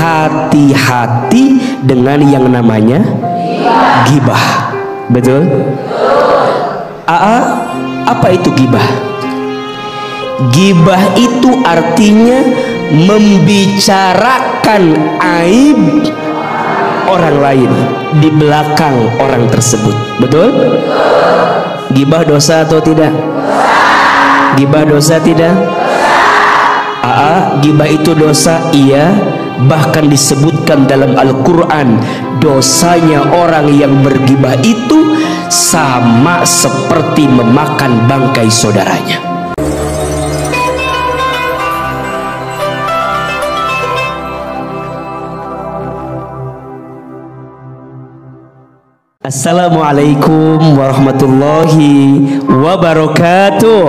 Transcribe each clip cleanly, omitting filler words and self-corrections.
hati-hati dengan yang namanya gibah. Betul? Apa itu gibah? Gibah itu artinya membicarakan aib orang lain di belakang orang tersebut. Betul? Gibah dosa atau tidak? Gibah dosa tidak? Gibah itu dosa, iya. Bahkan disebutkan dalam Al-Quran, dosanya orang yang bergibah itu sama seperti memakan bangkai saudaranya. Assalamualaikum warahmatullahi wabarakatuh.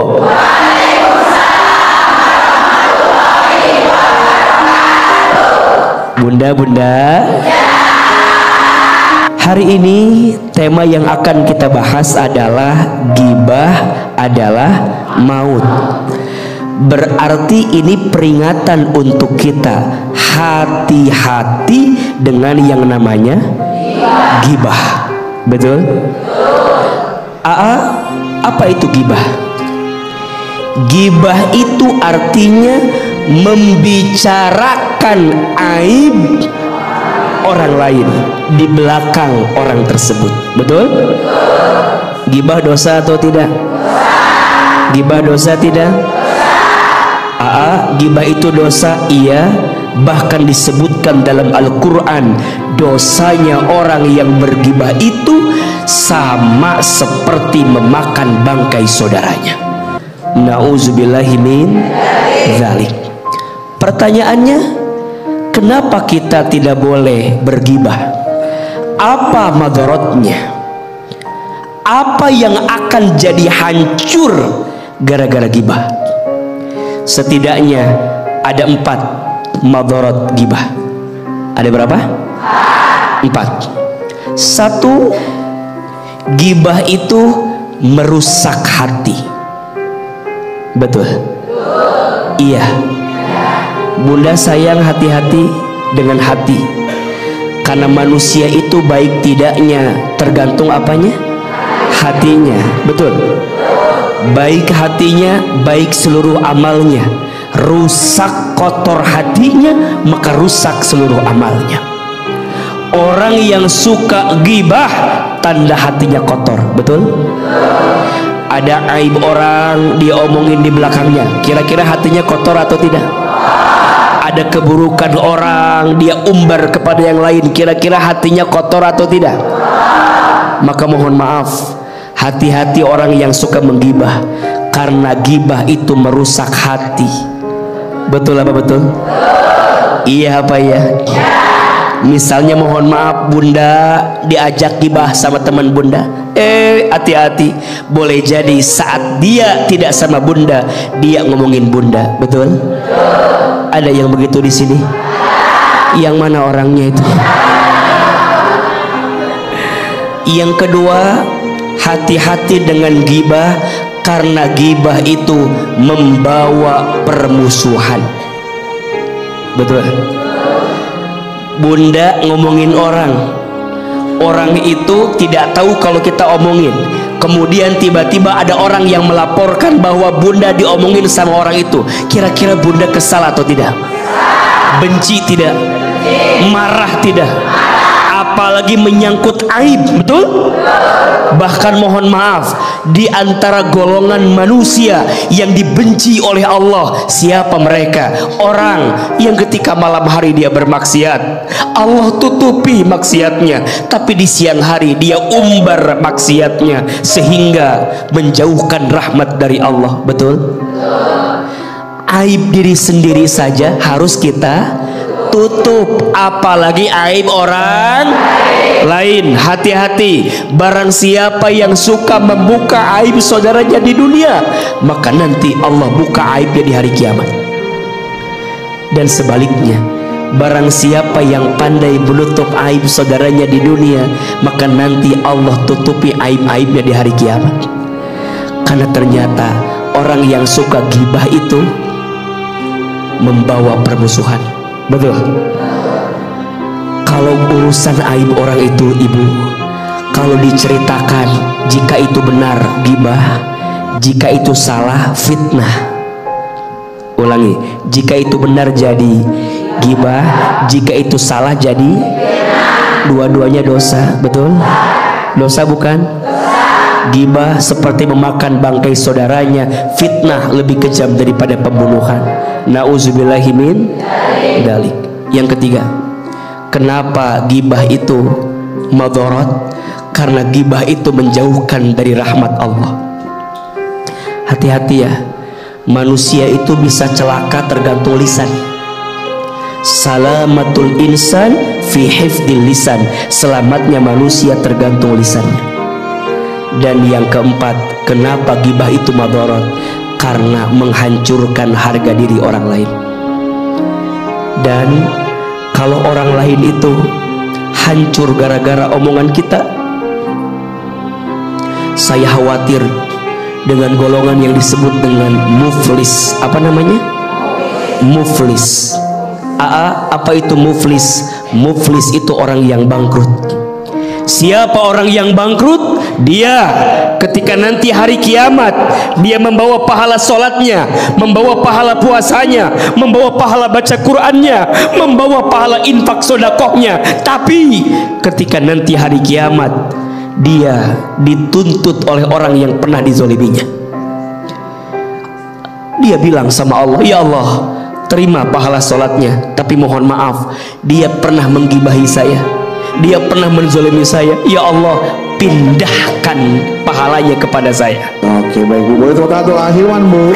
Bunda-bunda, hari ini tema yang akan kita bahas adalah gibah adalah maut. Berarti ini peringatan untuk kita hati-hati dengan yang namanya gibah. Betul? Apa itu gibah? Gibah itu artinya membicarakan aib orang lain di belakang orang tersebut. Betul? Gibah dosa atau tidak? Gibah dosa tidak? Gibah itu dosa, iya. Bahkan disebutkan dalam Al-Quran, dosanya orang yang bergibah itu sama seperti memakan bangkai saudaranya. Na'udzubillahi min dzalik. Pertanyaannya, kenapa kita tidak boleh bergibah? Apa madaratnya? Apa yang akan jadi hancur gara-gara gibah? Setidaknya ada 4 madarat gibah. Ada berapa? 4. 1, gibah itu merusak hati. Betul? Iya. Bunda sayang hati-hati dengan hati. Karena manusia itu baik tidaknya tergantung apanya? Hatinya. Betul? Baik hatinya, baik seluruh amalnya. Rusak kotor hatinya, maka rusak seluruh amalnya. Orang yang suka gibah, tanda hatinya kotor. Betul? Ada aib orang diomongin di belakangnya, kira-kira hatinya kotor atau tidak? Ada keburukan orang dia umbar kepada yang lain, kira-kira hatinya kotor atau tidak? Maka mohon maaf, hati-hati orang yang suka menggibah, karena gibah itu merusak hati. Betul apa betul? Iya apa ya? Misalnya mohon maaf, bunda diajak gibah sama teman bunda, hati-hati, boleh jadi saat dia tidak sama bunda, dia ngomongin bunda. Betul? Ada yang begitu di sini? Yang mana orangnya itu? Yang kedua, hati-hati dengan gibah, karena gibah itu membawa permusuhan. Betul? Bunda ngomongin orang, orang itu tidak tahu kalau kita omongin, kemudian tiba-tiba ada orang yang melaporkan bahwa bunda diomongin sama orang itu, kira-kira bunda kesal atau tidak? Benci tidak? Marah tidak? Apalagi menyangkut aib. Betul? Bahkan mohon maaf, di antara golongan manusia yang dibenci oleh Allah, siapa mereka? Orang yang ketika malam hari dia bermaksiat, Allah tutupi maksiatnya, tapi di siang hari dia umbar maksiatnya sehingga menjauhkan rahmat dari Allah. Betul? Aib diri sendiri saja harus kita tutup, apalagi aib orang lain. Hati-hati, barang siapa yang suka membuka aib saudaranya di dunia, maka nanti Allah buka aibnya di hari kiamat. Dan sebaliknya, barang siapa yang pandai menutup aib saudaranya di dunia, maka nanti Allah tutupi aib-aibnya di hari kiamat. Karena ternyata orang yang suka gibah itu membawa permusuhan. Betul? Kalau urusan aib orang itu ibu, kalau diceritakan, jika itu benar ghibah, jika itu salah fitnah. Ulangi, jika itu benar jadi ghibah, jika itu salah jadi dua-duanya dosa. Betul? Dosa bukan? Ghibah seperti memakan bangkai saudaranya, fitnah lebih kejam daripada pembunuhan. Nauzubillahi min dzalik. Yang ketiga, kenapa ghibah itu madharat? Karena ghibah itu menjauhkan dari rahmat Allah. Hati-hati ya, manusia itu bisa celaka tergantung lisan. Salamatul insan fi hifdil lisan, selamatnya manusia tergantung lisannya. Dan yang keempat, kenapa ghibah itu madharat? Karena menghancurkan harga diri orang lain. Dan kalau orang lain itu hancur gara-gara omongan kita, saya khawatir dengan golongan yang disebut dengan muflis. Apa namanya? Muflis. Apa itu muflis? Muflis itu orang yang bangkrut. Siapa orang yang bangkrut? Dia ketika nanti hari kiamat, dia membawa pahala sholatnya, membawa pahala puasanya, membawa pahala baca Qur'annya, membawa pahala infak sodakohnya. Tapi ketika nanti hari kiamat, dia dituntut oleh orang yang pernah dizoliminya. Dia bilang sama Allah, ya Allah, terima pahala sholatnya, tapi mohon maaf, dia pernah menggibahi saya, dia pernah menzolimi saya. Ya Allah, pindahkan pahalanya kepada saya. Oke, baik Bu, boleh tepuk tangan untuk Ahilman Bu.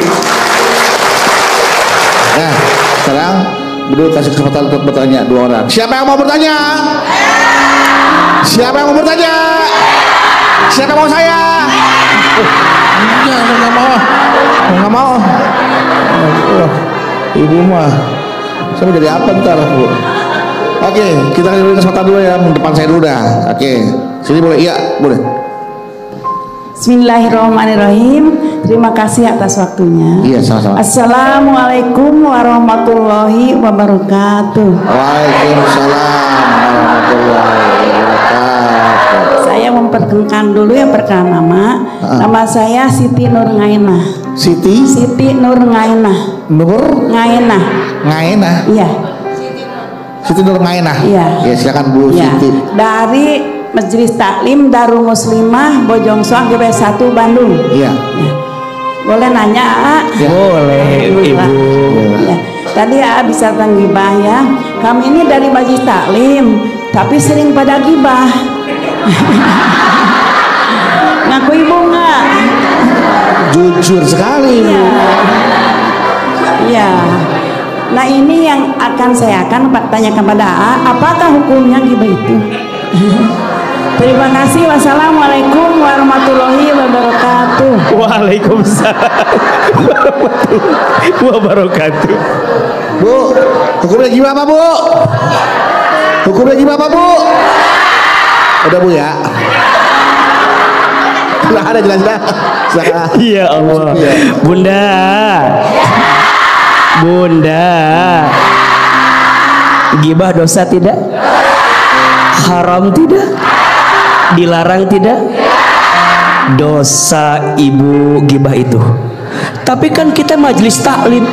Nah, sekarang Bu kasih kesempatan untuk bertanya dua orang. Siapa yang mau bertanya? Siapa yang mau bertanya? Siapa mau saya? Saya nggak mau. Nggak mau. Ibu mah, saya mau jadi apa ntar Bu? Oke, kita kasih kesempatan dulu ya, depan saya dulu dah. Oke, sini boleh? Iya, boleh. Bismillahirrahmanirrahim. Terima kasih atas waktunya. Iya, sama-sama. Assalamualaikum warahmatullahi wabarakatuh. Waalaikumsalam warahmatullahi wabarakatuh. Saya memperkenalkan dulu yang perkenalan nama. Nama saya Siti Nur Ngainah. Siti? Siti Nur Ngainah. Nur? Ngainah. Ngainah? Iya. Siti Nur Ngainah. Iya. Ya, silakan Bu Ya. Siti. Dari Majelis Taklim Darul Muslimah Bojongsoang GP 1 Bandung. Iya. Ya. Boleh nanya, A? Ya. Boleh Ibu. Ya. Tadi A bisa tentang gibah ya. Kami ini dari Majelis Taklim, tapi sering pada gibah. Ngaku Ibu nggak? Jujur sekali Bu. Iya. Iya. Nah ini yang akan saya tanyakan pada A, apakah hukumnya gibah itu? Terima kasih. Wassalamualaikum warahmatullahi wabarakatuh. Waalaikumsalam warahmatullahi wabarakatuh. Bu, hukumnya gimana Bu? Hukumnya gimana Bu? Udah Bu ya? Nggak ada jelas-jelas. Silakan. Ya Allah. Bunda, Bunda, gibah dosa tidak? Haram tidak? Dilarang tidak? Dosa Ibu gibah itu. Tapi kan kita majelis taklim.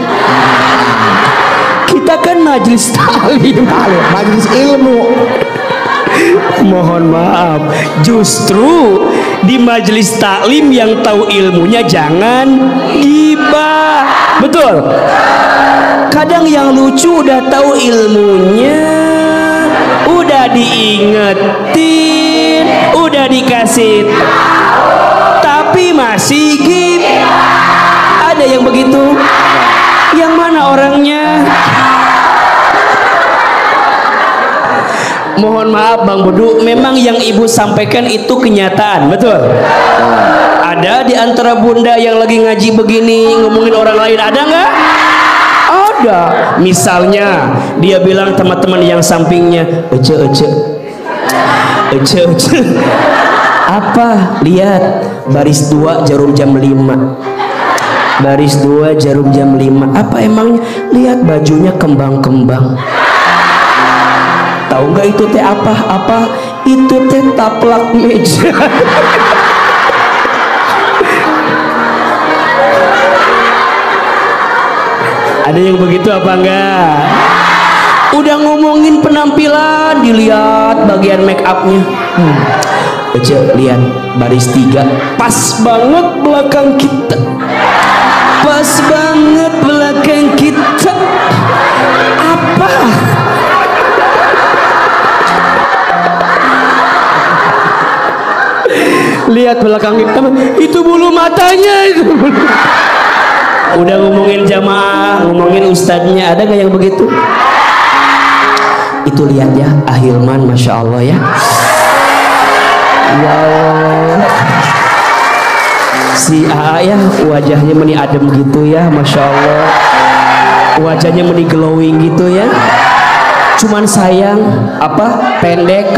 Kita kan majelis taklim, Majelis ilmu. Mohon maaf, justru di majelis taklim yang tahu ilmunya jangan gibah. Betul? Kadang yang lucu udah tahu ilmunya, udah diingetin, udah dikasih tahu, tapi masih gibah. Ada yang begitu? Yang mana orangnya? Mohon maaf Bang Budu, memang yang Ibu sampaikan itu kenyataan, betul? Ada di antara bunda yang lagi ngaji begini ngomongin orang lain, ada nggak? Ada. Misalnya dia bilang teman-teman yang sampingnya, ece. Apa? Lihat baris 2 jarum jam 5. Baris 2 jarum jam 5. Apa emangnya? Lihat bajunya kembang-kembang. Tahu nggak itu teh apa? Apa? Itu teh taplak meja. Ada yang begitu apa enggak? Udah ngomongin penampilan, dilihat bagian make upnya. Ece, lihat baris 3, pas banget belakang kita. Pas banget belakang kita. Apa? Lihat belakang kita, itu bulu matanya itu. Udah ngomongin jamaah, ngomongin ustadznya, ada gak yang begitu? Itu lihat ya, Ahilman, masya Allah ya. Ya Allah, si AA ya wajahnya meni adem gitu ya, masya Allah. Wajahnya meni glowing gitu ya. Cuman sayang apa pendek.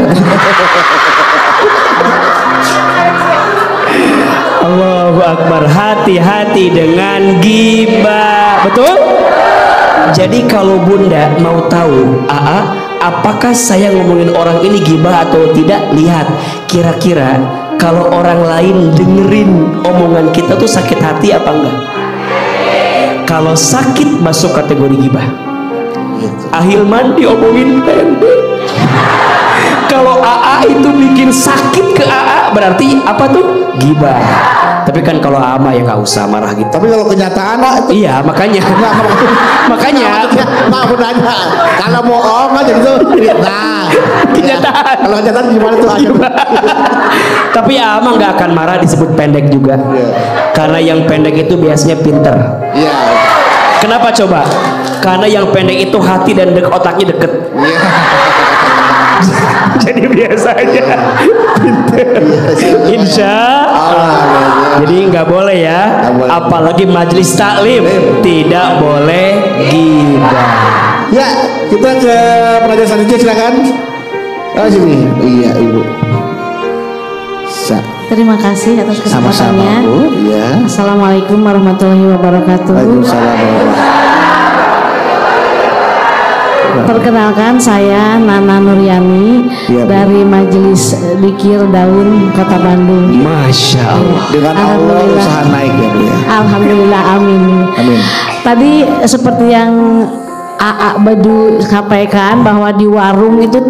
Allahu Akbar. Hati-hati dengan ghibah. Betul? Jadi kalau bunda mau tahu apakah saya ngomongin orang ini ghibah atau tidak, lihat kira-kira kalau orang lain dengerin omongan kita tuh sakit hati apa enggak. Kalau sakit masuk kategori ghibah. Ahilman diomongin pendek. Kalau AA itu bikin sakit ke AA, berarti apa tuh? Ghibah. Tapi kan kalau ama ya nggak usah marah gitu. Tapi kalau kenyataan itu iya, makanya makanya mau nanya kalau bohong aja gitu. Nah, kenyataan. Kalau kenyataan gimana tuh aja. Tapi ama nggak akan marah disebut pendek juga. Karena yang pendek itu biasanya pinter. Iya. Kenapa coba? Karena yang pendek itu hati dan otaknya deket. Iya. Jadi biasa aja. Insya Allah. Jadi nggak boleh ya. Apalagi majelis taklim tidak boleh ghibah. Ya, kita ke pengajian selanjutnya, silakan. Sini. Iya, Ibu. Terima kasih atas kesempatannya. Sama-sama, Bu. Ya. Assalamualaikum warahmatullahi wabarakatuh. Waalaikumsalam warahmatullahi. Perkenalkan, saya Nana Nuryani dari Majelis Dzikir Daun Kota Bandung. Masya Allah. Dengan Allah usaha naik ya, Bu ya. Alhamdulillah, amin. Amin. Tadi seperti yang AA Badu sampaikan bahwa di warung itu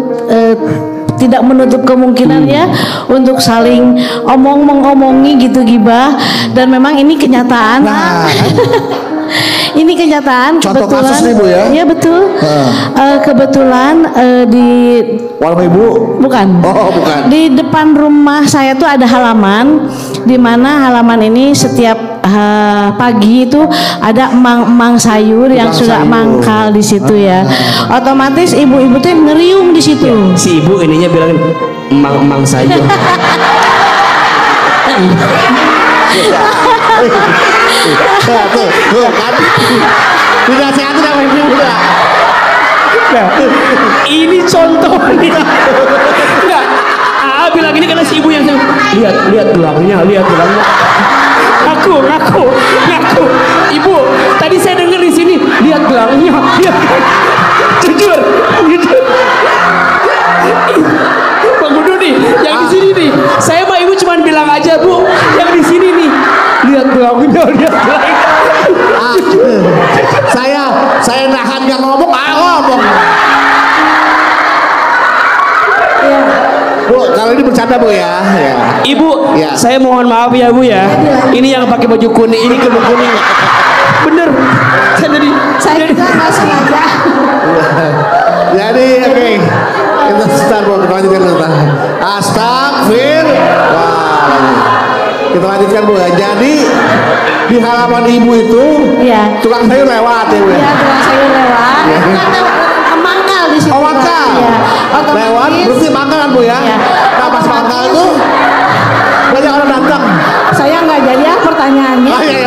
tidak menutup kemungkinan ya untuk saling mengomongi gitu ghibah, dan memang ini kenyataan. Nah, ini kenyataan. Contoh kebetulan, kasus nih, Bu ya? Iya betul. Kebetulan di warung Ibu? Bukan. Oh, bukan. Di depan rumah saya tuh ada halaman, di mana halaman ini setiap pagi itu ada emang sayur yang sudah mangkal di situ ya. Otomatis ibu-ibu tuh ngeriung di situ. Ya, si ibu ininya bilangin emang sayur. Tuh kan. Tidak sehat tidak ibu udah. Nah, ini contoh nih. Enggak. Bilang ini karena si ibu yang lihat gelangnya. Ngaku. Ibu, tadi saya dengar di sini, lihat gelangnya. Jujur. Bang Budu nih, yang di sini nih. Saya mah ibu cuma bilang aja, Bu, yang di sini nih. Lihat gelangnya. Saya nahan gak ngomong, ngomong. Bu, kalau ini bercanda, Bu ya. Ibu, ya. Saya mohon maaf ya, Bu ya. Ini yang pakai baju kuning, ini kerudung kuning. Bener. Saya juga nggak sengaja. Jadi, oke. Kita start, Bu. Kita lanjutkan dulu. Kita lanjutkan, Bu. Jadi di halaman ibu itu, tukang sayur lewat ya, Bu. Iya, tukang sayur lewat. Mangkal di situ. Oh, mangkal. Ya. Lewat, berarti mangkal kan, Bu ya? Nah, pas mangkal itu banyak orang datang. Saya nggak jadi ya pertanyaannya. Iya,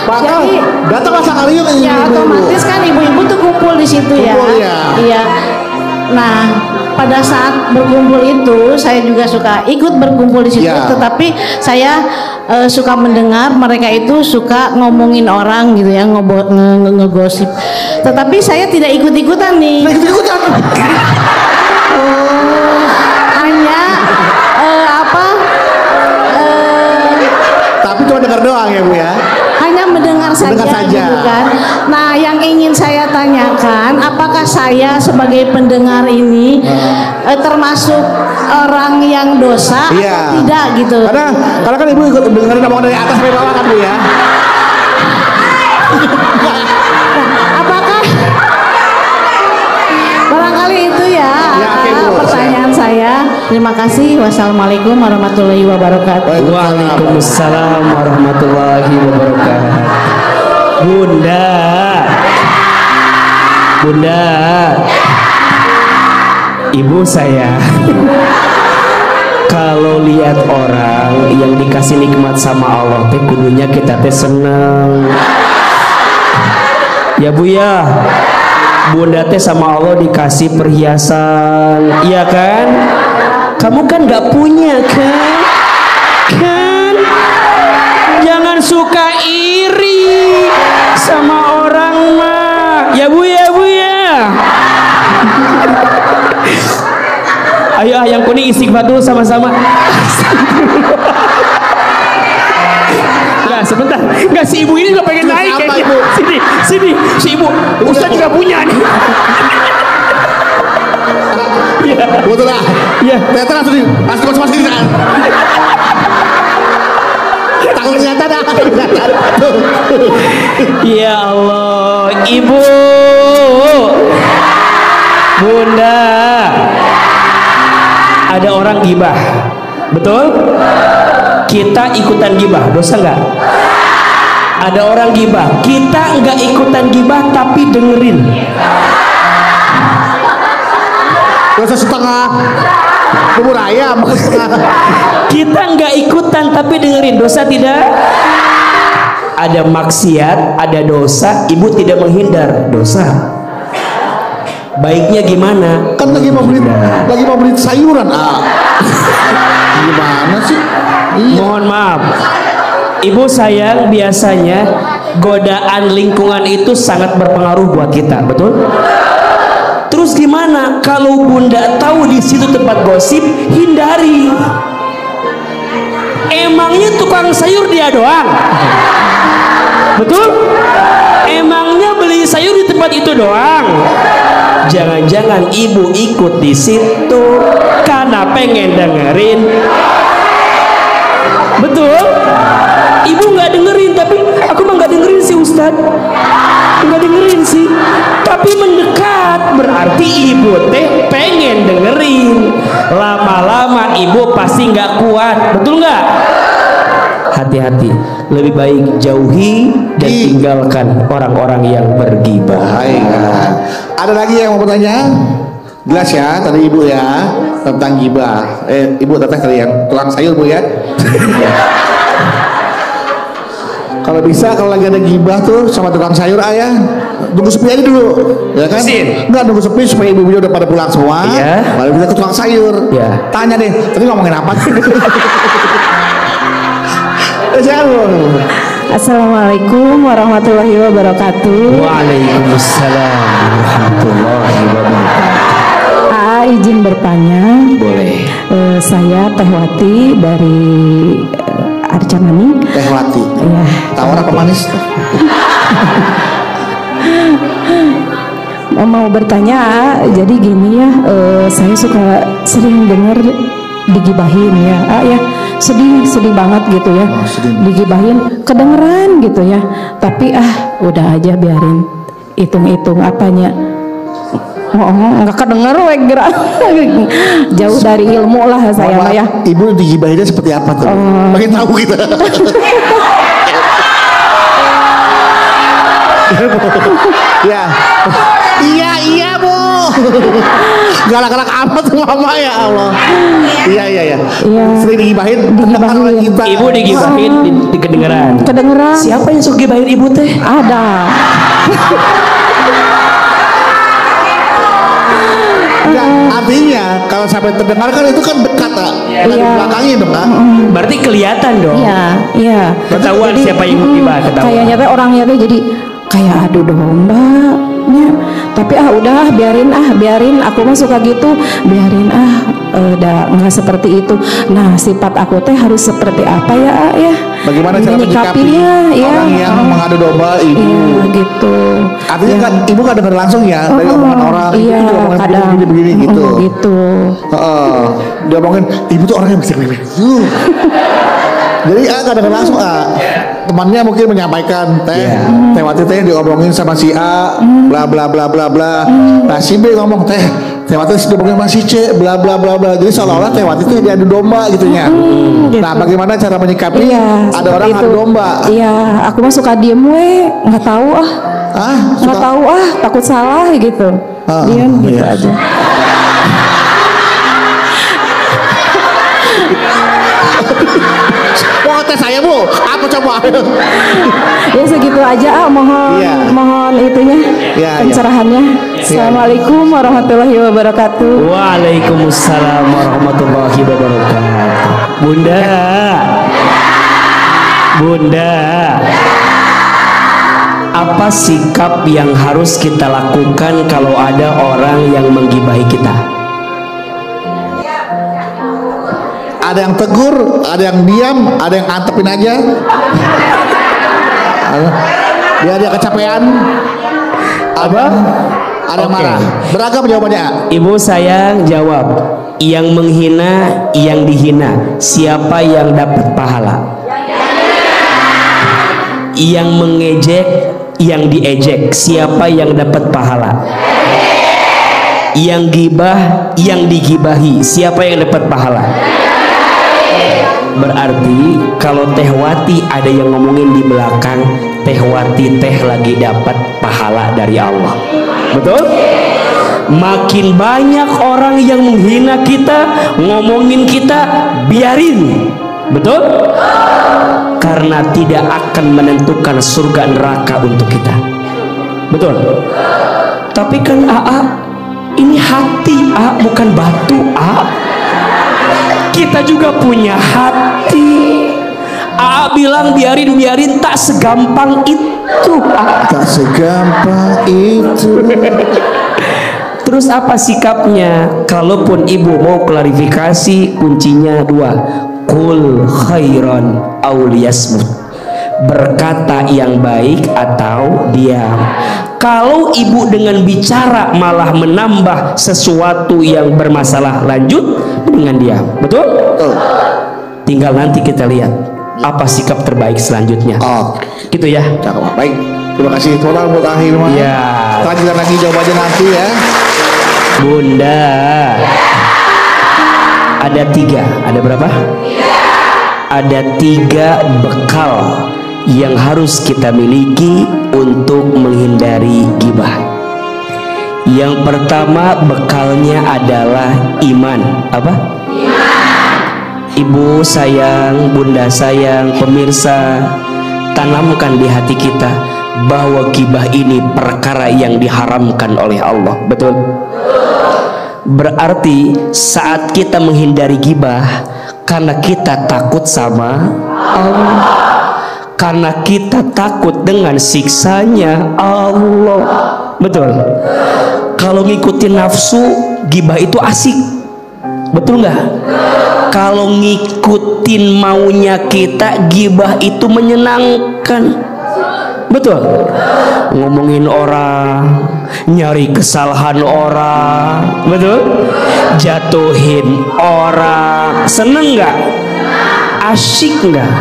maka datang masa kalian ya, otomatis kan ibu-ibu tuh kumpul di situ ya. Kumpul, ya. Iya. Nah, pada saat berkumpul itu saya juga suka ikut berkumpul di situ, Ya. tetapi saya suka mendengar mereka itu suka ngomongin orang gitu ya, ngegosip. Tetapi saya tidak ikut-ikutan nih. Ikut-ikutan. Hanya Tapi cuma dengar doang ya Bu ya. hanya mendengar saja, Mendengar saja. gitu kan. Nah, yang ingin saya tanyakan, apakah saya sebagai pendengar ini termasuk orang yang dosa Iya. atau tidak gitu? Karena kan Ibu ikut dengerin omongan dari atas sampai bawah kan Bu ya. Apakah barangkali itu ya, Ya, oke, Bu. pertanyaan saya. Terima kasih. Wassalamualaikum warahmatullahi wabarakatuh. Waalaikumsalam warahmatullahi wabarakatuh. Bunda, ibu saya kalau lihat orang yang dikasih nikmat sama Allah teh kudunya kita teh seneng. Ya Bu ya, Bunda teh sama Allah dikasih perhiasan, iya kan? Kamu kan nggak punya kan? Jangan suka iri sama orang mah. Ya Bu ya. Ayo yang kuning istighfar dulu sama-sama. Nah, sebentar. Enggak, si ibu ini juga pengen naik Apa, kayaknya. Ibu? Sini. Si ibu. Ustaz juga punya nih. Iya. Betul lah. Iya. Ternyata langsung masuk di sana. Takut ternyata dah. Ya Allah, Ibu. Bunda. Ada orang gibah. Betul? Kita ikutan gibah, dosa nggak? Ada orang gibah, kita nggak ikutan gibah tapi dengerin. Dosa setengah bubur ayam. Kita nggak ikutan tapi dengerin, dosa tidak? Ada maksiat, ada dosa, ibu tidak menghindar, dosa. Baiknya gimana? Kan lagi mau beli sayuran. Gimana sih? Iya. Mohon maaf, ibu sayang, biasanya godaan lingkungan itu sangat berpengaruh buat kita, betul? Terus gimana kalau Bunda tahu di situ tempat gosip, hindari. Emangnya tukang sayur dia doang? Betul? Emangnya beli sayur di tempat itu doang? Jangan-jangan ibu ikut di situ karena pengen dengerin. Betul? Ibu nggak dengerin, tapi aku mah nggak dengerin sih Ustad. Nggak dengerin sih, tapi mendekat berarti ibu teh pengen dengerin. Lama-lama ibu pasti nggak kuat, betul nggak? Hati-hati, lebih baik jauhi dan tinggalkan orang-orang yang bergibah. Baik. Ada lagi yang mau bertanya? Jelas ya tadi ibu ya tentang gibah. Ibu teteh tadi yang tukang sayur Bu ya. Kalau bisa kalau lagi ada gibah tuh sama tukang sayur ayah, tunggu sepi aja dulu, ya kan? Enggak, nunggu sepi supaya ibu-ibu udah pada pulang semua. Iya. Baru kita ke tukang sayur. Iya. Tanya deh, tadi ngomongin apa? Assalamualaikum warahmatullahi wabarakatuh. Waalaikumsalam warahmatullahi wabarakatuh. Izin bertanya. Boleh. Saya Tehwati dari Arcamani. Tehwati. Ya. Tawar apa manis? Mau bertanya, jadi gini ya, saya suka sering dengar digibahin ya, ya sedih banget gitu ya, digibahin kedengeran gitu ya, tapi udah aja biarin, hitung apanya. Nggak kedenger jauh dari ilmu lah saya mah ya. Ibu digibahinnya seperti apa tuh? Makin tahu kita. Ya. Iya Bu. Galak-galak amat tuh mama ya Allah. Iya. Sering digibahin. Kita. Ibu digibahin di kedengeran. Siapa yang suka gibahin ibu teh? Ada. Enggak, artinya kalau sampai terdengar kan itu kan dekat tak? Ada di Iya. belakangnya dong kan? Berarti kelihatan dong. Iya, iya. Ketahuan Jadi, siapa yang gibah, ketahuan. Kayaknya teh orangnya teh jadi kayak adu domba. Ya. Tapi udah biarin aku mah suka gitu, biarin udah nggak seperti itu. Nah, sifat aku teh harus seperti apa ya, ya? Bagaimana cara menyikapi Menyikapinya, ya. orang yang mengadu domba ibu? Iya, gitu. Artinya kan ibu kan dengar langsung ya dari omongan orang, iya, ibu tuh omongan kadang begini gitu. gitu. Dia omongin ibu tuh orangnya bisa gitu. Jadi kadang langsung temannya mungkin menyampaikan teh Wati teh diomongin sama si A bla bla bla bla bla. Nah si B ngomong teh Wati diomongin sama si C bla bla bla bla. Jadi seolah-olah teh Wati itu diadu domba gitunya. Gitu. Nah bagaimana cara menyikapi ada orang adu domba? Iya, aku mah suka diem nggak tahu nggak tahu takut salah gitu. Diem gitu aja. Wah teh saya bu, apa coba? Ya segitu aja mohon itunya pencerahannya. Assalamualaikum warahmatullahi wabarakatuh. Waalaikumsalam warahmatullahi wabarakatuh. Bunda, apa sikap yang harus kita lakukan kalau ada orang yang menggibahi kita? Ada yang tegur, ada yang diam, ada yang antepin aja. Dia kecapean. Ada yang marah. Beragam jawabannya. Ibu sayang jawab. Yang menghina, yang dihina, siapa yang dapat pahala? Yang mengejek, yang diejek, siapa yang dapat pahala? Yang gibah, yang digibahi, siapa yang dapat pahala? Berarti kalau Teh Wati ada yang ngomongin di belakang, Teh Wati lagi dapat pahala dari Allah. Betul? Makin banyak orang yang menghina kita, ngomongin kita, biarin. Betul? Karena tidak akan menentukan surga neraka untuk kita. Betul? Tapi kan ini hati bukan batu kita juga punya hati. Bilang biarin tak segampang itu. Tak segampang itu. Terus apa sikapnya? Kalaupun ibu mau klarifikasi, kuncinya 2. Qul khairan aw liyasmut. Berkata yang baik atau diam. Kalau ibu dengan bicara malah menambah sesuatu yang bermasalah, lanjut dengan diam. Betul? Tinggal nanti kita lihat apa sikap terbaik selanjutnya. Gitu ya. Cakep. Baik. Terima kasih total buat akhir mah. Ya. Lanjutkan lagi jawabannya nanti ya. Bunda. Ada 3. Ada berapa? Ada 3 bekal yang harus kita miliki untuk menghindari gibah. Yang pertama bekalnya adalah iman. Apa? Ibu sayang, bunda sayang, pemirsa, tanamkan di hati kita bahwa gibah ini perkara yang diharamkan oleh Allah. Betul? Berarti saat kita menghindari gibah karena kita takut sama Allah, karena kita takut dengan siksanya Allah. Betul? Kalau ngikutin nafsu, gibah itu asik. Betul nggak? Kalau ngikutin maunya kita, gibah itu menyenangkan. Betul? Ngomongin orang, nyari kesalahan orang, betul? Jatuhin orang, seneng nggak? Asyik nggak?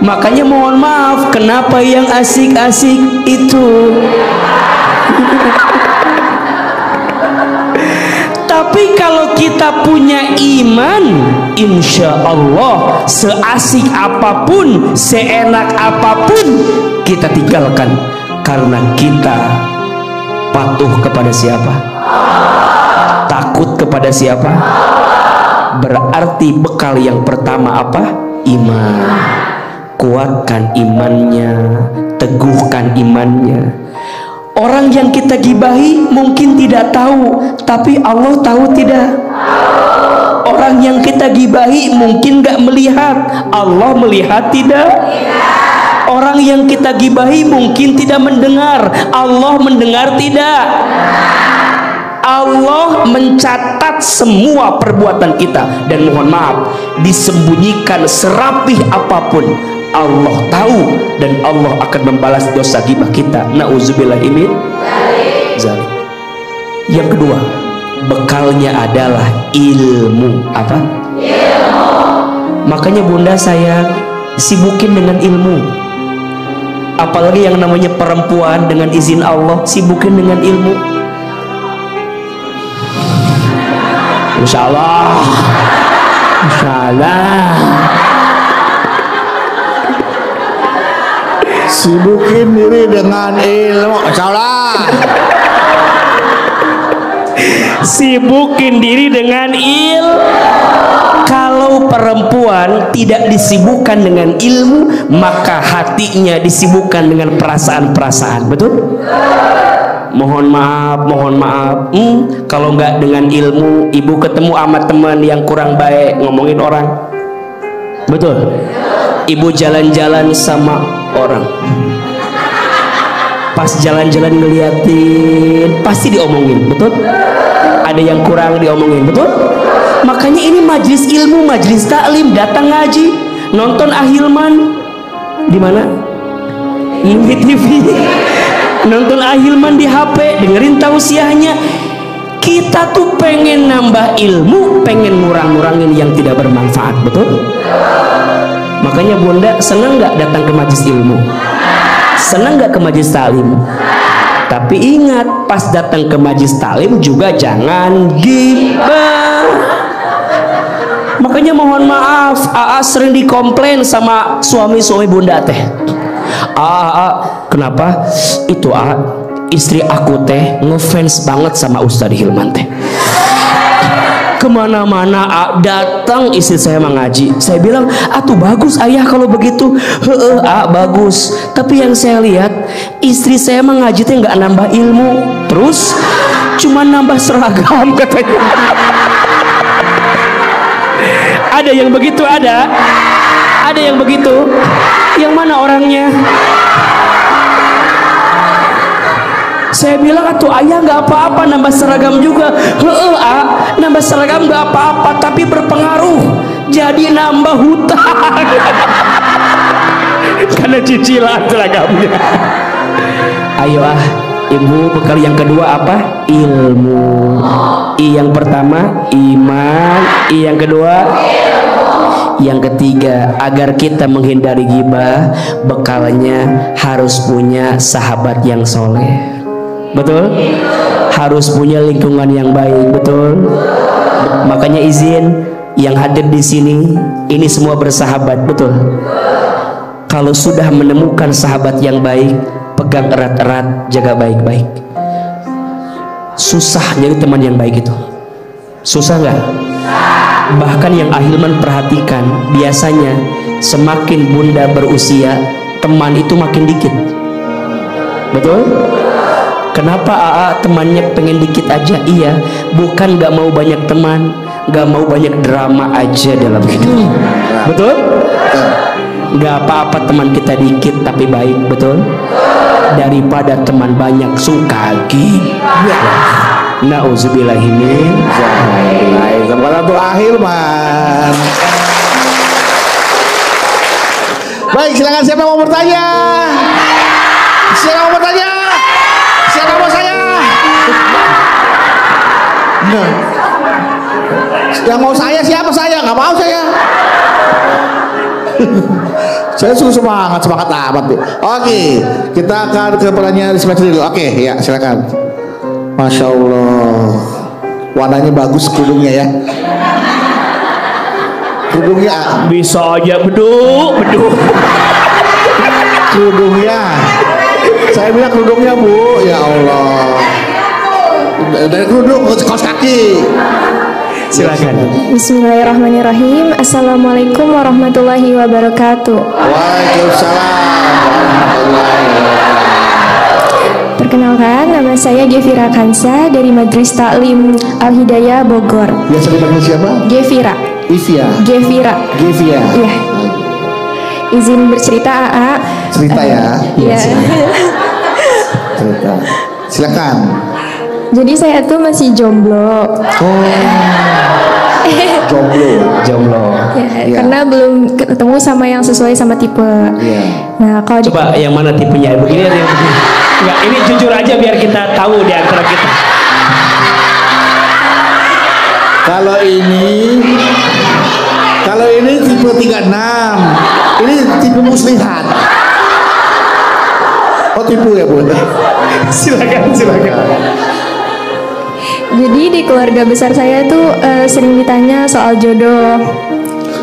Makanya mohon maaf, kenapa yang asik-asik itu? Tapi kalau kita punya iman, insya Allah seasik apapun, seenak apapun kita tinggalkan, karena kita patuh kepada siapa? Takut kepada siapa? Berarti bekal yang pertama apa? Iman. Kuatkan imannya, teguhkan imannya. Orang yang kita gibahi mungkin tidak tahu, tapi Allah tahu tidak? Orang yang kita gibahi mungkin gak melihat, Allah melihat tidak? Orang yang kita gibahi mungkin tidak mendengar, Allah mendengar tidak? Allah mencatat semua perbuatan kita, dan mohon maaf, disembunyikan serapih apapun Allah tahu, dan Allah akan membalas dosa gibah kita. Nauzubillahi min dzalik. Yang kedua, bekalnya adalah ilmu. Apa? Ilmu. Makanya bunda saya sibukin dengan ilmu. Apalagi yang namanya perempuan, dengan izin Allah sibukin dengan ilmu. Insya Allah, Insya Allah. Sibukin diri dengan ilmu, Insya Allah. Sibukin diri dengan Kalau perempuan tidak disibukkan dengan ilmu, maka hatinya disibukkan dengan perasaan-perasaan. Betul? Mohon maaf. Kalau nggak dengan ilmu, ibu ketemu sama teman yang kurang baik, ngomongin orang. Betul? Ibu jalan-jalan sama orang, pas jalan-jalan ngeliatin, pasti diomongin. Betul? Ada yang kurang diomongin. Betul? Makanya ini majelis ilmu, majelis taklim, datang ngaji, nonton Ahilman di mana? Di TV. Nonton Ahilman di HP, dengerin tausiahnya. Kita tuh pengen nambah ilmu, pengen ngurang-ngurangin yang tidak bermanfaat. Betul? Makanya bunda senang nggak datang ke majelis ilmu? Senang nggak ke majelis taklim? Tapi ingat, pas datang ke majelis taklim juga jangan gibah. Makanya mohon maaf, AA sering dikomplain sama suami-suami bunda teh. Kenapa? Itu istri aku teh ngefans banget sama Ustadz Hilman teh. Kemana-mana datang istri saya mengaji. Saya bilang, atuh bagus ayah kalau begitu. Bagus. Tapi yang saya lihat, istri saya mengaji teh nggak nambah ilmu, terus cuma nambah seragam katanya. Ada yang begitu, ada yang begitu. Yang mana orangnya? Saya bilang, atuh ayah nggak apa-apa nambah seragam juga. Nambah seragam nggak apa-apa, tapi berpengaruh jadi nambah hutang. Karena cicilan seragamnya. Ayo ibu, bekal yang kedua apa? Ilmu. Yang pertama iman, yang kedua yang ketiga, agar kita menghindari gibah, bekalnya harus punya sahabat yang soleh. Betul? Harus punya lingkungan yang baik. Betul? Makanya izin yang hadir di sini ini semua bersahabat. Betul? Kalau sudah menemukan sahabat yang baik, pegang erat-erat, jaga baik-baik. Susah jadi teman yang baik itu. Susah nggak? Bahkan yang Ahilman perhatikan, biasanya semakin bunda berusia, teman itu makin dikit. Betul? Kenapa temannya pengen dikit aja? Iya, bukan gak mau banyak teman, gak mau banyak drama aja dalam hidup. Betul? Gak apa-apa teman kita dikit tapi baik. Betul? Daripada teman banyak suka gibah. Nauzubillahi min dzalik. Sampai Ahilman. Baik, silakan siapa yang mau bertanya? Siapa yang mau bertanya? Siapa yang mau saya? Nah. Yang mau saya siapa saya? Nggak mau saya. Saya sungguh semangat amat. Oke, kita akan ke pertanyaan sebelah sini dulu. Oke, ya silakan. Masya Allah, warnanya bagus kerudungnya ya. Kerudungnya bisa aja beduk. Kerudungnya, saya bilang kerudungnya bu, ya Allah. Dari kerudung ke kaos kaki. Silakan. Bismillahirrahmanirrahim. Assalamualaikum warahmatullahi wabarakatuh. Waalaikumsalam warahmatullahi wabarakatuh. Perkenalkan, Saya Gevira Kansa dari Majelis Taklim Al-Hidayah Bogor. Biasa dipanggil siapa? Gevira. Ivia. Gevira. Gevia. Iya. Izin bercerita AA. Cerita ya. Iya. Cerita. Silakan. Jadi saya tuh masih jomblo. Jomblo. Ya, Iya. karena belum ketemu sama yang sesuai sama tipe. Iya. Nah, kalau Coba yang mana tipenya? Begini atau yang begini? Enggak, ini jujur aja biar kita tahu di antara kita. Kalau ini tipe 36. Ini tipe muslihat. Oh, tipe ya, Bu. Silakan. jadi di keluarga besar saya tuh sering ditanya soal jodoh.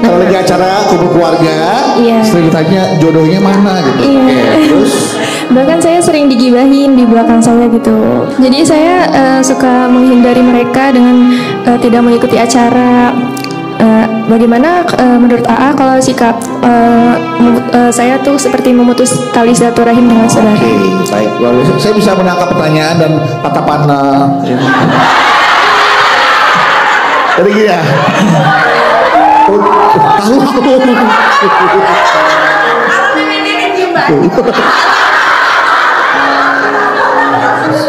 Kalau lagi acara kumpul keluarga, Iya. sering ditanya jodohnya mana gitu. Iya. Oke, terus Bahkan saya sering digibahin di belakang saya gitu. Jadi saya suka menghindari mereka dengan tidak mengikuti acara. Bagaimana menurut AA kalau sikap saya tuh seperti memutus tali silaturahim dengan saudara? oke, baik. Lalu saya bisa menangkap pertanyaan dan tatapan jadi gini ya. Tahu.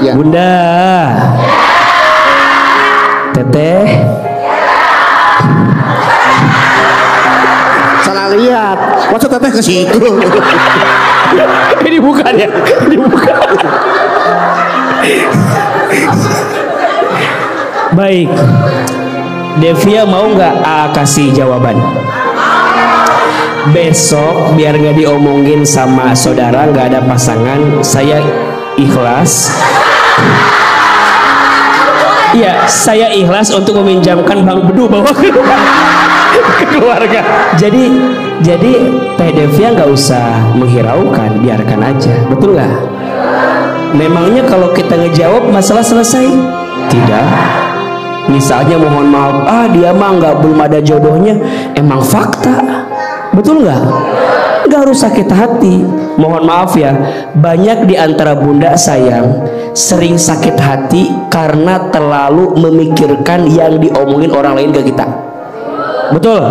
Ya. Bunda, Teteh, Salah lihat. Masa teteh ke situ? ini bukan ya? Ini bukan. Baik, Devia mau nggak kasih jawaban? Besok biar nggak diomongin sama saudara nggak ada pasangan, saya ikhlas. Iya, saya ikhlas untuk meminjamkan Bang Bedu bawa ke keluarga. Jadi Teh Devia nggak usah menghiraukan, biarkan aja, betul nggak? Memangnya kalau kita ngejawab masalah selesai? Tidak. Misalnya mohon maaf, dia mah belum ada jodohnya, emang fakta, betul nggak? Nggak harus sakit hati. Mohon maaf ya, banyak di antara bunda sayang sering sakit hati karena terlalu memikirkan yang diomongin orang lain ke kita. Betul.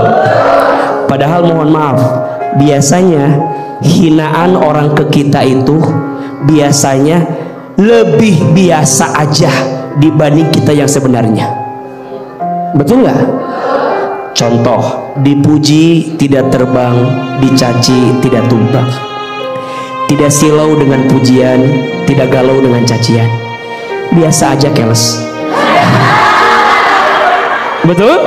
Padahal mohon maaf, biasanya hinaan orang ke kita itu biasanya lebih biasa aja dibanding kita yang sebenarnya. Betul nggak? Contoh, dipuji tidak terbang, dicaci tidak tumbang. Tidak silau dengan pujian, tidak galau dengan cacian. Biasa aja keles. Betul?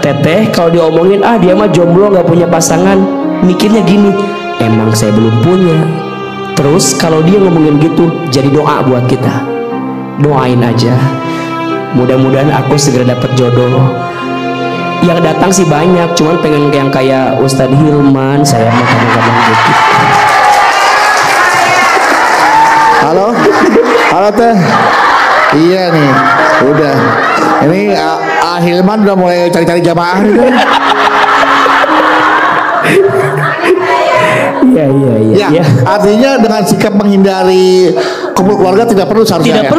Teteh kalau diomongin dia mah jomblo nggak punya pasangan, mikirnya gini, emang saya belum punya. Terus kalau dia ngomongin gitu, jadi doa buat kita. Doain aja. Mudah-mudahan aku segera dapat jodoh. Yang datang sih banyak, cuman pengen yang kayak Ustadz Hilman, saya mah kadang-kadang gitu. Halo Teh. Iya nih, udah. Ini Hilman udah mulai cari-cari jamaah nih. Iya. Ya, artinya dengan sikap menghindari kumpul keluarga tidak perlu seharusnya. Tidak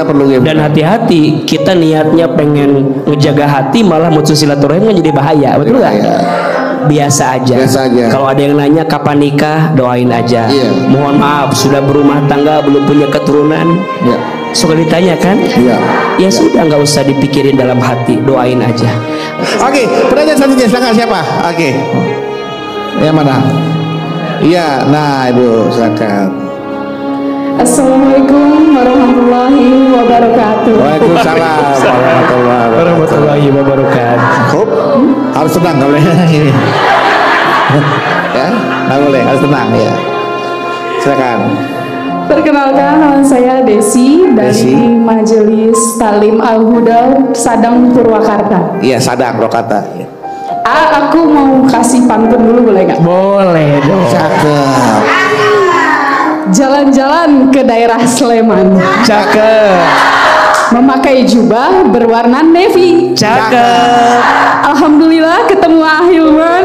perlu. Ya. Dan hati-hati, kita niatnya pengen ngejaga hati malah mutus silaturahim kan jadi bahaya, betul nggak? Biasa aja. Kalau ada yang nanya kapan nikah, doain aja. Iya. Mohon maaf sudah berumah tangga belum punya keturunan. Iya. Suka ditanya kan? Iya. Ya sudah nggak usah dipikirin dalam hati, doain aja. Oke, pertanyaan selanjutnya silakan siapa? Oke. Yang mana? Iya, nah Ibu silakan. Assalamualaikum warahmatullahi wabarakatuh. Waalaikumsalam Warahmatullahi wabarakatuh. Hup, harus tenang nggak boleh ini. Ya, nggak boleh, harus tenang ya. Silakan. Perkenalkan, nama saya Desi dari Majelis Taklim Al-Huda Sadang Purwakarta. Iya, Sadang Purwakarta. Aku mau kasih pantun dulu boleh nggak? Boleh dong. Cakep. Jalan-jalan ke daerah Sleman, Cakep. memakai jubah berwarna navy. Cakep. Alhamdulillah ketemu Ahilman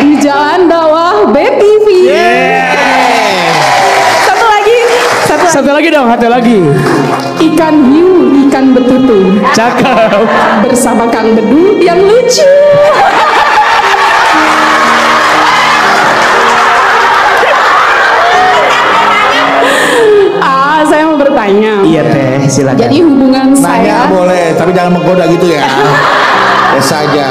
di jalan bawah BTV. satu lagi dong, satu lagi. Ikan hiu, ikan betutu. Cakep. Bersama Kang Bedu yang lucu. Saya mau bertanya. Iya teh, silakan. Jadi hubungan Nanya saya. boleh, tapi jangan menggoda gitu ya. Biasa aja.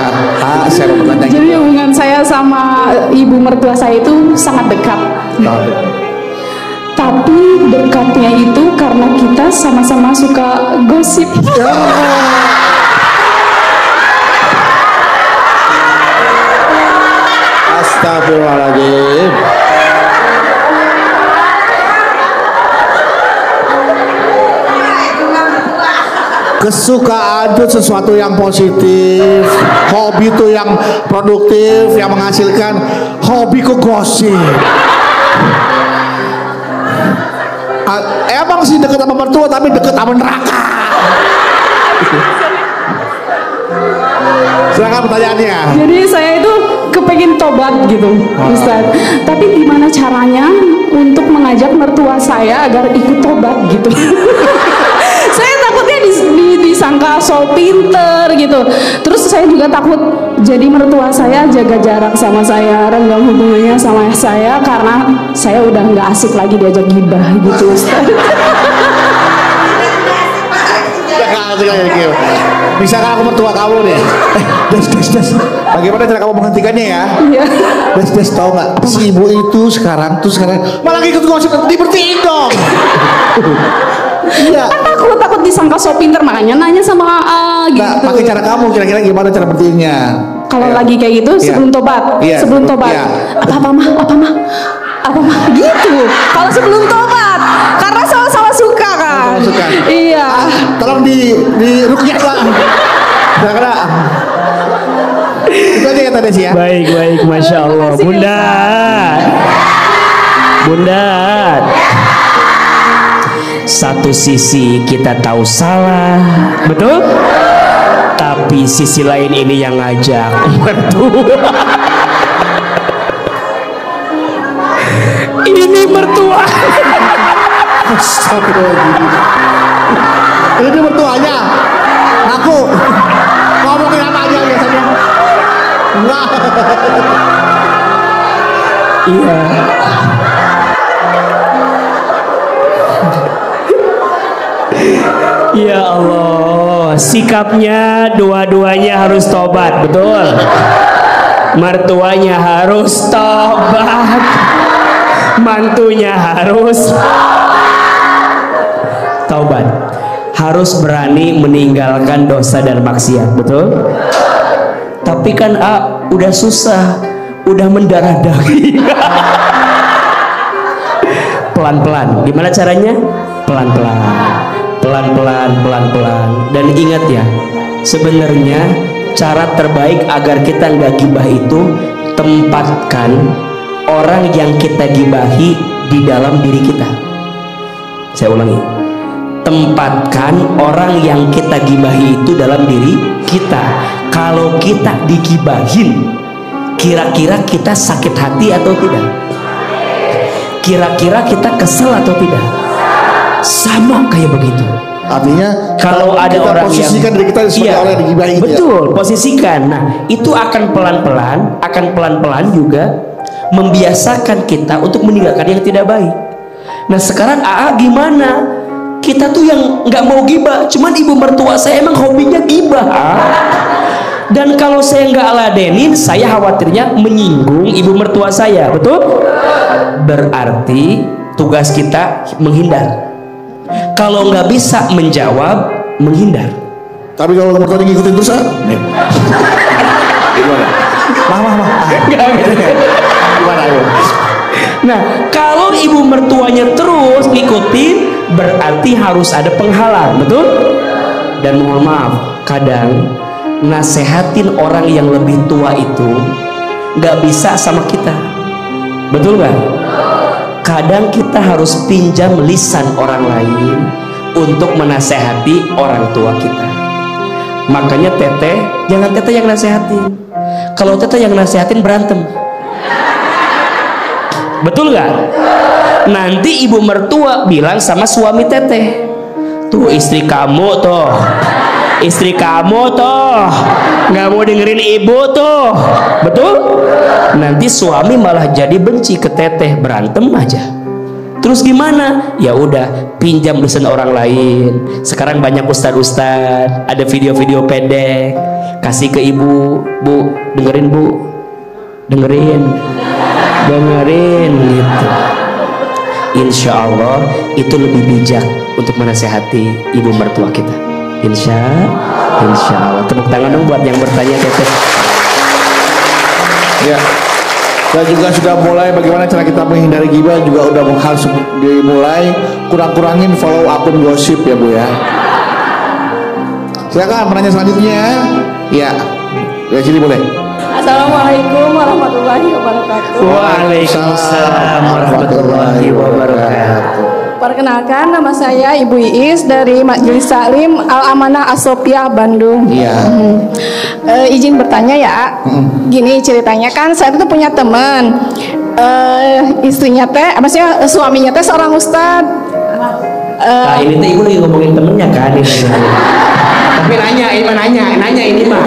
Saya mau bertanya. Jadi hubungan saya sama ibu mertua saya itu sangat dekat. Tapi dekatnya itu karena kita sama-sama suka gosip. Astagfirullahaladzim. Kesukaan itu sesuatu yang positif, hobi itu yang produktif, yang menghasilkan. Hobiku gosip. Emang sih deket sama mertua, tapi deket sama neraka. Silakan pertanyaannya. Jadi saya itu kepengen tobat gitu, Ustaz. Tapi gimana caranya untuk mengajak mertua saya agar ikut tobat gitu? Saya takutnya disangka so pinter gitu. Terus saya juga takut jadi mertua saya jaga jarak sama saya, renggang hubungannya sama saya karena saya udah nggak asik lagi diajak gibah gitu, Ustaz. Misalkan aku mertua kamu nih, Des, bagaimana cara kamu menghentikannya ya? Iya. Des, tahu nggak? Si ibu itu sekarang malah ikut gosip, dibertiin dong. Iya. Takut disangka so pinter, makanya nanya sama AA gitu. Nah, pakai cara kamu, kira-kira gimana cara bertiinnya? Kalau lagi kayak gitu sebelum tobat, sebelum tobat, apa mah, gitu. Kalau sebelum tobat, karena sama-sama suka kan. Suka. Iya. Tolong di rukyah lah. Karena itu aja kata Desi ya. Baik, masya Allah. Bunda. Satu sisi kita tahu salah, betul? Tapi sisi lain ini yang ngajak mertua. Ini mertua. Ini mertuanya. Aku ngomongin apa aja biasanya. Enggak. Iya. Ya Allah, sikapnya dua-duanya harus tobat, betul? Mertuanya harus tobat, mantunya harus taubat, harus berani meninggalkan dosa dan maksiat, betul? Tapi kan udah susah, udah mendarah daging. Pelan-pelan, gimana caranya? Pelan-pelan. Dan ingat ya, sebenarnya cara terbaik agar kita nggak gibah itu tempatkan orang yang kita gibahi di dalam diri kita. Saya ulangi, tempatkan orang yang kita gibahi itu dalam diri kita. Kalau kita digibahin, kira-kira kita sakit hati atau tidak? Kira-kira kita kesel atau tidak? Sama kayak begitu. Artinya kalau ada kita orang posisikan diri kita sebagai orang yang digibahi, betul, posisikan. Nah, itu akan pelan-pelan juga membiasakan kita untuk meninggalkan yang tidak baik. Nah, sekarang gimana? Kita tuh yang nggak mau gibah, cuman ibu mertua saya emang hobinya gibah. Dan kalau saya nggak ladenin, saya khawatirnya menyinggung ibu mertua saya, betul? Berarti tugas kita menghindar. Kalau nggak bisa menjawab, menghindar. Tapi kalau mertuanya ngikutin terus gimana? Gimana ayo? Nah, kalau ibu mertuanya terus ngikutin, berarti harus ada penghalang, betul? Dan mohon maaf, kadang nasehatin orang yang lebih tua itu nggak bisa sama kita, betul nggak? Kadang kita harus pinjam lisan orang lain untuk menasehati orang tua kita. Makanya jangan teteh yang nasehatin. Kalau teteh yang nasehatin berantem, betul nggak? Nanti ibu mertua bilang sama suami teteh, tuh istri kamu tuh, istri kamu tuh nggak mau dengerin ibu tuh, betul? Nanti suami malah jadi benci ke teteh, berantem aja. Terus gimana? Ya udah, pinjam dosen orang lain. Sekarang banyak ustad-ustad, ada video-video pendek, kasih ke ibu, bu, dengerin bu, dengerin gitu. Insya Allah itu lebih bijak untuk menasehati ibu mertua kita. Insya Allah. Tepuk tangan dong buat yang bertanya teteh. Ya. Dan juga sudah mulai bagaimana cara kita menghindari gibah juga udah harus dimulai, kurang-kurangin follow akun gosip ya Bu ya. Silakan menanya selanjutnya. Ya, dari sini boleh. Assalamualaikum warahmatullahi wabarakatuh. Waalaikumsalam warahmatullahi wabarakatuh. Perkenalkan, nama saya Ibu Iis dari Majelis Taklim Al Amanah As-Sofiah Bandung. Iya. Izin bertanya ya. Gini ceritanya, kan saya tuh punya teman, istrinya teh, maksudnya suaminya teh seorang ustad. Nah ini tuh ibu lagi ngomongin temennya kan ini. Tapi nanya ini mah nanya ini mah.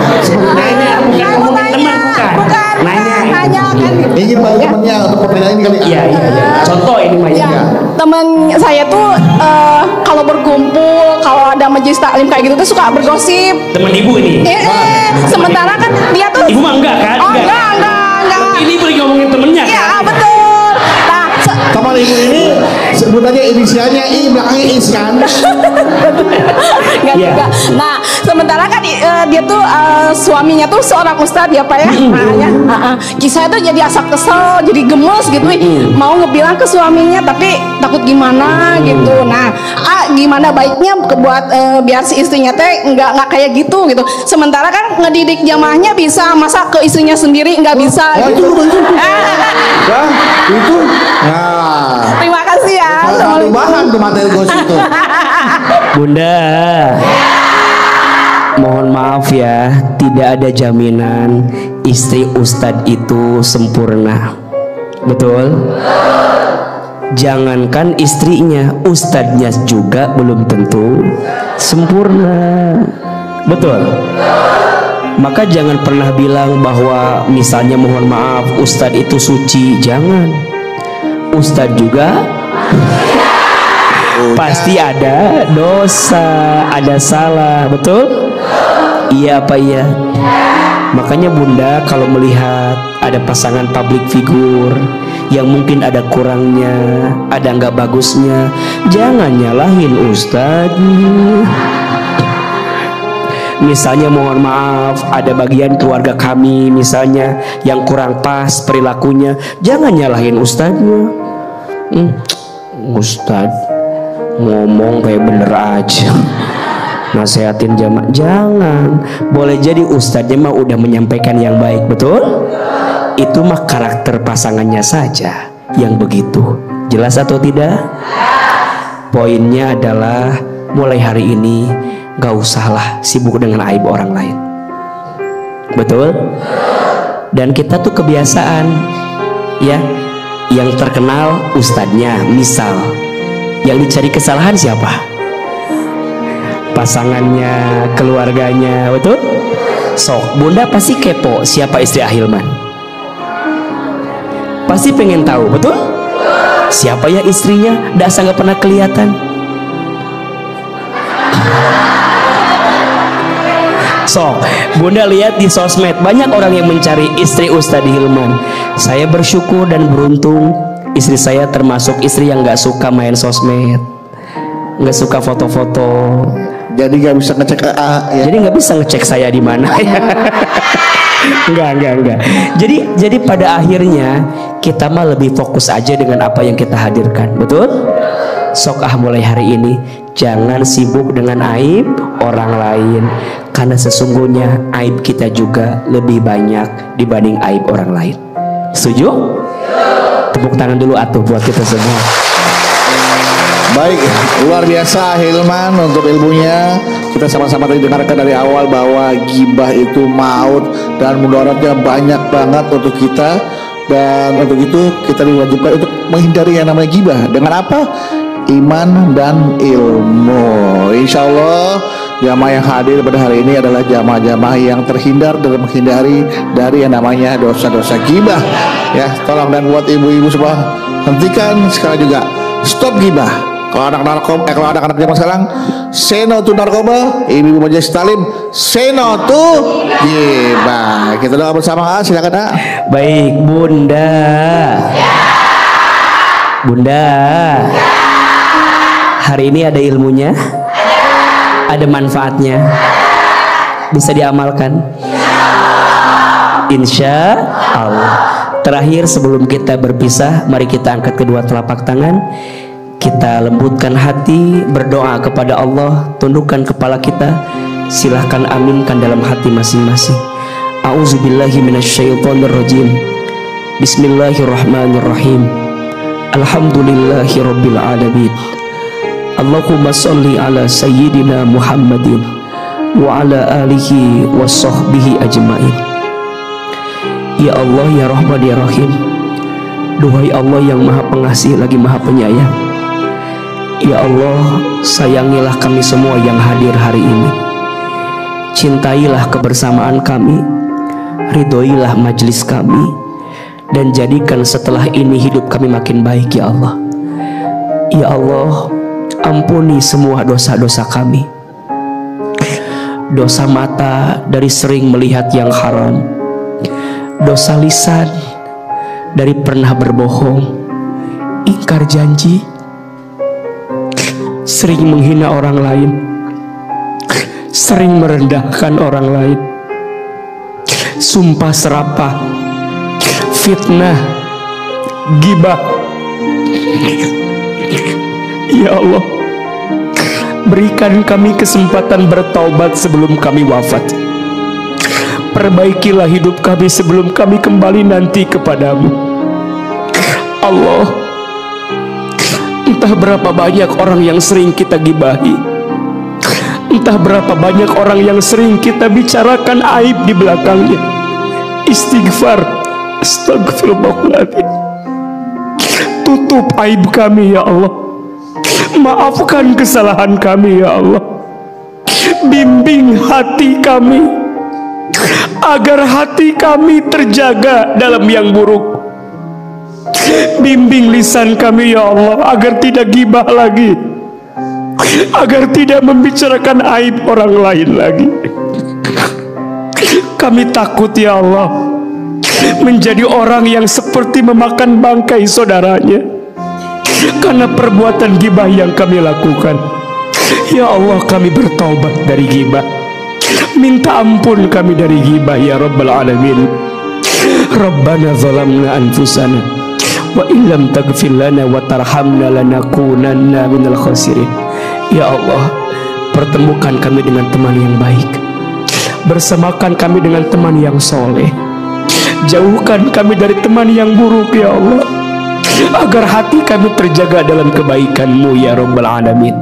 Nanya bukan ngomongin teman bukan. Nanya kan. Ingin bantu temennya untuk pertanyaan ini kali. Iya. Contoh ini mah ya. Teman saya tuh kalau berkumpul, kalau ada majelis taklim kayak gitu tuh suka bergosip. Teman ibu ini. Sementara kan dia tuh ibu mah enggak kan? Oh enggak. Tapi ini lagi ngomongin temennya kan? Iya betul. Nah, teman ibu ini sebutannya inisialnya I, belakangnya Is kan? Enggak juga. Nah, sementara kan dia tuh suaminya tuh seorang ustadz ya Pak ya. Kisah itu jadi asa kesel, jadi gemes gitu. Mau ngebilang ke suaminya tapi takut gimana gitu. Nah, gimana baiknya buat biar si istrinya teh nggak kayak gitu. Sementara kan ngedidik jamaahnya bisa, masa ke istrinya sendiri nggak bisa. Itu. Nah. Terima kasih ya. Bahan tuh materi gosip itu. Bunda, mohon maaf ya, tidak ada jaminan istri ustadz itu sempurna. Betul? Jangankan istrinya, ustadznya juga belum tentu sempurna. Betul? Maka jangan pernah bilang bahwa misalnya mohon maaf ustadz itu suci. Jangan. Ustadz juga pasti ada dosa, ada salah. Betul? Iya apa iya? Makanya Bunda kalau melihat ada pasangan public figure yang mungkin ada kurangnya, ada nggak bagusnya, jangan nyalahin ustadznya. Misalnya mohon maaf ada bagian keluarga kami misalnya yang kurang pas perilakunya, jangan nyalahin ustadznya. Ustadz ngomong kayak bener aja, nasehatin jamaah, jangan. Boleh jadi ustadznya mah udah menyampaikan yang baik, betul? Itu mah karakter pasangannya saja yang begitu. Jelas atau tidak? Poinnya adalah mulai hari ini gak usahlah sibuk dengan aib orang lain. Betul? Dan kita tuh kebiasaan ya, yang terkenal ustadznya, misal yang dicari kesalahan siapa? Pasangannya, keluarganya, betul? Sok, Bunda pasti kepo siapa istri Ahilman. Pasti pengen tahu, betul? Siapa ya istrinya? Dasar nggak pernah kelihatan. So, Bunda lihat di sosmed banyak orang yang mencari istri Ustadz Hilman. Saya bersyukur dan beruntung istri saya termasuk istri yang nggak suka main sosmed, nggak suka foto-foto. Jadi nggak bisa ngecek AA ya. Jadi nggak bisa ngecek saya di mana. Enggak. Jadi pada akhirnya kita mah lebih fokus aja dengan apa yang kita hadirkan, betul? Sok mulai hari ini jangan sibuk dengan aib orang lain, karena sesungguhnya aib kita juga lebih banyak dibanding aib orang lain. Setuju? Tepuk tangan dulu atuh buat kita semua. Baik, luar biasa Hilman untuk ilmunya. Kita sama-sama tadi dengarkan dari awal bahwa gibah itu maut dan mudaratnya banyak banget untuk kita. Dan untuk itu kita diwajibkan untuk menghindari yang namanya gibah. Dengan apa? Iman dan ilmu. Insya Allah jamaah yang hadir pada hari ini adalah jamaah-jamaah yang terhindar dan menghindari dari yang namanya dosa-dosa gibah. Ya, tolong, dan buat ibu-ibu semua, hentikan sekali juga, stop gibah. Kalau anak-anak zaman sekarang, say no to narkoba. Ibu-ibu majelis talim, say no to gibah. Kita doa bersama, silakan. Baik, Bunda. Bunda. Hari ini ada ilmunya, ada manfaatnya, bisa diamalkan, insya Allah. Terakhir sebelum kita berpisah, mari kita angkat kedua telapak tangan, kita lembutkan hati, berdoa kepada Allah, tundukkan kepala kita, silahkan aminkan dalam hati masing-masing. A'udzubillahi minasyaitonirrajim. Bismillahirrahmanirrahim. Alhamdulillahi rabbil alamin. Allahumma sholli ala sayyidina Muhammadin wa ala alihi wa sahbihi ajmain. Ya Allah, ya Rahman, ya Rahim. Duhai Allah yang maha pengasih lagi maha penyayang, ya Allah, sayangilah kami semua yang hadir hari ini. Cintailah kebersamaan kami, ridhoilah majelis kami, dan jadikan setelah ini hidup kami makin baik, ya Allah. Ya Allah, ampuni semua dosa-dosa kami. Dosa mata dari sering melihat yang haram, dosa lisan dari pernah berbohong, ingkar janji, sering menghina orang lain, sering merendahkan orang lain, sumpah serapah, fitnah, gibah. Ya Allah, berikan kami kesempatan bertaubat sebelum kami wafat. Perbaikilah hidup kami sebelum kami kembali nanti kepadamu. Allah, entah berapa banyak orang yang sering kita gibahi, entah berapa banyak orang yang sering kita bicarakan aib di belakangnya. Istighfar, astagfirullahaladzim. Tutup aib kami, ya Allah. Maafkan kesalahan kami, ya Allah. Bimbing hati kami agar hati kami terjaga dalam yang buruk. Bimbing lisan kami, ya Allah, agar tidak gibah lagi, agar tidak membicarakan aib orang lain lagi. Kami takut, ya Allah, menjadi orang yang seperti memakan bangkai saudaranya karena perbuatan gibah yang kami lakukan. Ya Allah, kami bertaubat dari gibah, minta ampun kami dari gibah, ya Rabbal Alamin. Rabbana zalamna anfusana wa illam taghfir lana wa tarhamna lanakunanna minal khasirin. Ya Allah, pertemukan kami dengan teman yang baik, bersamakan kami dengan teman yang soleh, jauhkan kami dari teman yang buruk, ya Allah, agar hati kami terjaga dalam kebaikan-Mu, ya Rabbal Alamin.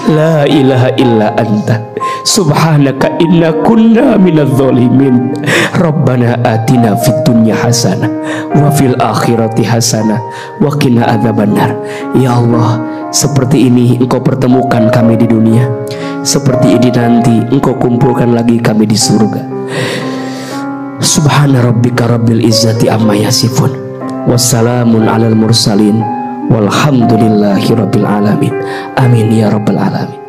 La ilaha illa anta subhanaka inna kunna minadz zalimin. Rabbana atina fid dunya hasanah wa fil akhirati hasanah wa qina adzabannar. Ya Allah, seperti ini Engkau pertemukan kami di dunia, seperti ini nanti Engkau kumpulkan lagi kami di surga. Subhana rabbika rabbil izzati amma yasifun, wassalamun alal mursalin, walhamdulillahi rabbil alamin. Amin ya rabbal alamin.